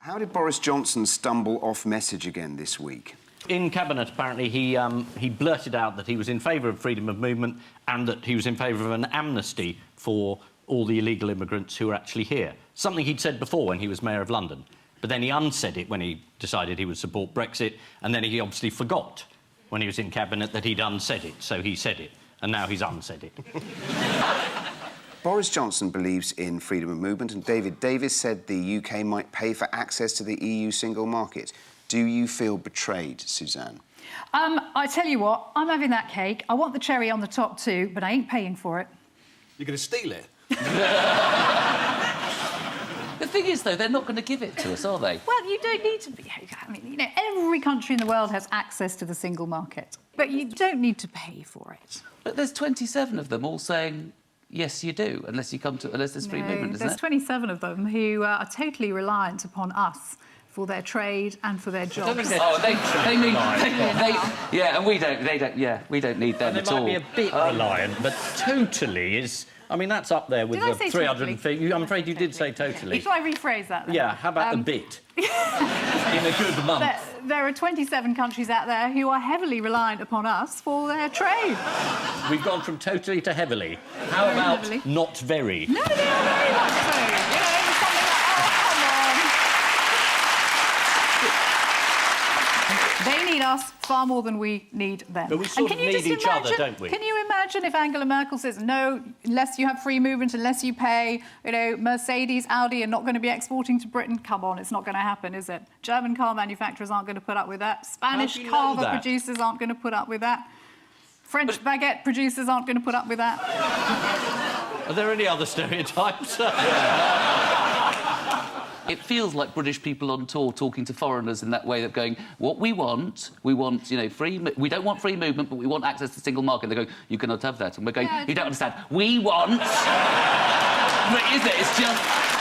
How did Boris Johnson stumble off message again this week? In Cabinet, apparently, he blurted out that he was in favour of freedom of movement and that he was in favour of an amnesty for all the illegal immigrants who are actually here. Something he'd said before when he was Mayor of London. But then he unsaid it when he decided he would support Brexit, and then he obviously forgot when he was in Cabinet that he'd unsaid it, so he said it, and now he's unsaid it. Boris Johnson believes in freedom of movement, and David Davis said the UK might pay for access to the EU single market. Do you feel betrayed, Suzanne? I tell you what, I'm having that cake. I want the cherry on the top too, but I ain't paying for it. You're going to steal it? The thing is, though, they're not going to give it to us, are they? Well, you don't need to be... I mean, you know, every country in the world has access to the single market, but you don't need to pay for it. But there's 27 of them all saying, yes, you do, unless there's free movement, isn't there's there? 27 of them who are totally reliant upon us for their trade and for their jobs. They need... yeah, and we don't need them at all. They might be a bit reliant, but totally is... I mean, that's up there with Did I the say 350... I'm afraid you did say totally. Shall I rephrase that then? Yeah, how about a bit? In a good month. There are 27 countries out there who are heavily reliant upon us for their trade. We've gone from totally to heavily. How about heavily. Not very? No, they are very much so. You know, something like, oh, come on. They need us far more than we need them. But we sort of need each other, don't we? Can you imagine if Angela Merkel says, no, unless you have free movement, unless you pay, you know, Mercedes, Audi are not going to be exporting to Britain? Come on, it's not going to happen, is it? German car manufacturers aren't going to put up with that. Spanish carver producers aren't going to put up with that. French baguette producers aren't going to put up with that. Are there any other stereotypes? It feels like British people on tour talking to foreigners in that way of going, what we want, you know, we don't want free movement, but we want access to the single market. They're going, you cannot have that. And we're going, you don't understand. We want... But is it? It's just...